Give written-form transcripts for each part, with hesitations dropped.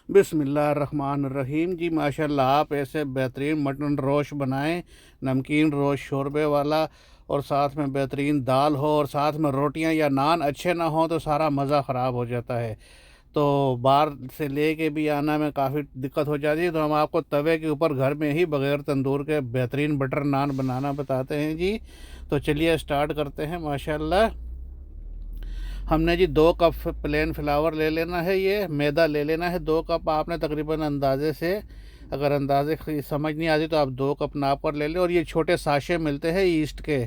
बिस्मिल्लाहिर्रहमानिर्रहीम जी। माशाल्लाह आप ऐसे बेहतरीन मटन रोश बनाएं, नमकीन रोश शोरबे वाला, और साथ में बेहतरीन दाल हो और साथ में रोटियां या नान अच्छे ना हो तो सारा मज़ा ख़राब हो जाता है। तो बाहर से ले के भी आना में काफ़ी दिक्कत हो जाती है, तो हम आपको तवे के ऊपर घर में ही बग़ैर तंदूर के बेहतरीन बटर नान बनाना बताते हैं जी। तो चलिए स्टार्ट करते हैं। माशाल्लाह हमने जी 2 कप प्लेन फ्लावर ले लेना है, ये मैदा ले लेना है 2 कप आपने तकरीबन अंदाजे से। अगर अंदाजे की समझ नहीं आती तो आप 2 कप नाप कर ले लें। और ये छोटे साशे मिलते हैं ईस्ट के,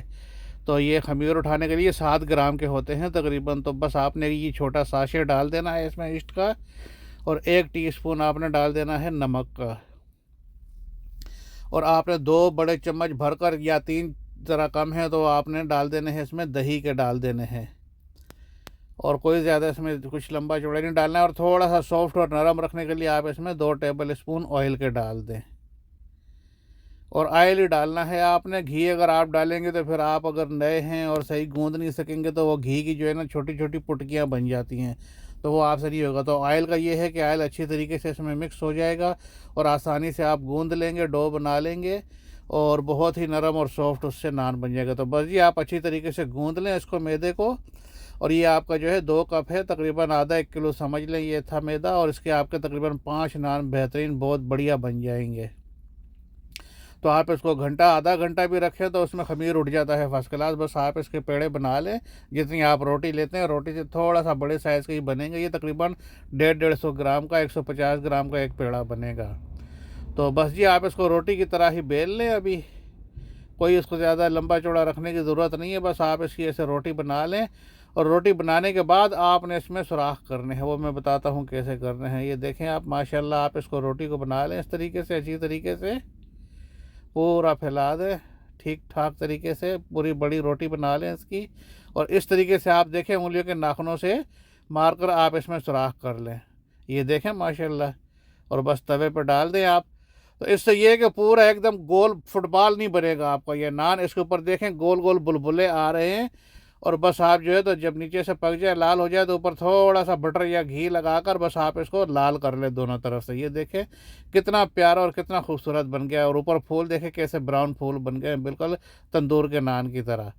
तो ये खमीर उठाने के लिए 7 ग्राम के होते हैं तकरीबन। तो बस आपने ये छोटा साशे डाल देना है इसमें ईस्ट का, और 1 टीस्पून आपने डाल देना है नमक का। और आपने 2 बड़े चम्मच भरकर, या 3 ज़रा कम है तो आपने डाल देने हैं इसमें दही के डाल देने हैं। और कोई ज़्यादा इसमें कुछ लंबा चौड़ा नहीं डालना है। और थोड़ा सा सॉफ्ट और नरम रखने के लिए आप इसमें 2 टेबल स्पून ऑयल के डाल दें। और ऑयल ही डालना है आपने, घी अगर आप डालेंगे तो फिर आप अगर नए हैं और सही गूंद नहीं सकेंगे तो वो घी की जो है ना छोटी छोटी पुटकियाँ बन जाती हैं, तो वो आपसे नहीं होगा। तो ऑयल का ये है कि ऑयल अच्छी तरीके से इसमें मिक्स हो जाएगा और आसानी से आप गूंद लेंगे, डो बना लेंगे, और बहुत ही नरम और सॉफ्ट उससे नान बन जाएगा। तो बस ये आप अच्छी तरीके से गूंद लें इसको, मैदे को। और ये आपका जो है 2 कप है, तकरीबन आधा 1 किलो समझ लें ये था मैदा। और इसके आपके तकरीबन 5 नान बेहतरीन बहुत बढ़िया बन जाएंगे। तो आप इसको घंटा आधा घंटा भी रखें तो उसमें खमीर उठ जाता है फर्स्ट क्लास। बस आप इसके पेड़े बना लें, जितनी आप रोटी लेते हैं रोटी से थोड़ा सा बड़े साइज़ के ही बनेंगे। ये तकरीबन 150-150 ग्राम का, 150 ग्राम का एक पेड़ा बनेगा। तो बस जी आप इसको रोटी की तरह ही बेल लें। अभी कोई इसको ज़्यादा लंबा चौड़ा रखने की ज़रूरत नहीं है, बस आप इसकी ऐसे रोटी बना लें। और रोटी बनाने के बाद आपने इसमें सुराख करने हैं, वो मैं बताता हूँ कैसे करने हैं। ये देखें आप, माशाल्लाह आप इसको रोटी को बना लें इस तरीके से, अच्छी तरीके से पूरा फैला दें ठीक ठाक तरीके से, पूरी बड़ी रोटी बना लें इसकी। और इस तरीके से आप देखें उंगलियों के नाखूनों से मारकर आप इसमें सुराख कर लें। ये देखें माशाल्लाह। और बस तवे पर डाल दें आप। तो इससे ये है कि पूरा एकदम गोल फुटबॉल नहीं बनेगा आपका ये नान। इसके ऊपर देखें गोल गोल बुलबुले आ रहे हैं। और बस आप जो है तो जब नीचे से पक जाए, लाल हो जाए, तो ऊपर थोड़ा सा बटर या घी लगाकर बस आप इसको लाल कर ले दोनों तरफ से। ये देखें कितना प्यारा और कितना खूबसूरत बन गया। और ऊपर फूल देखें कैसे ब्राउन फूल बन गए, बिल्कुल तंदूर के नान की तरह।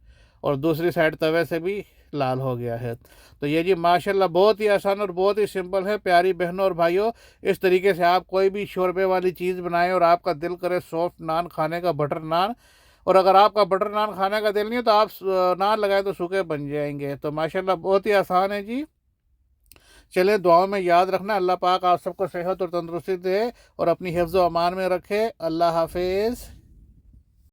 और दूसरी साइड तवे से भी लाल हो गया है। तो ये जी माशाल्लाह बहुत ही आसान और बहुत ही सिंपल है। प्यारी बहनों और भाइयों, इस तरीके से आप कोई भी शोरबे वाली चीज़ बनाएं और आपका दिल करे सॉफ्ट नान खाने का, बटर नान। और अगर आपका बटर नान खाने का दिल नहीं है तो आप नान लगाए तो सूखे बन जाएंगे। तो माशाल्लाह बहुत ही आसान है जी। चलें, दुआओं में याद रखना। अल्लाह पाक आप सबको सेहत और तंदुरुस्ती दे और अपनी हिफ्ज़ व अमान में रखे। अल्लाह हाफिज़।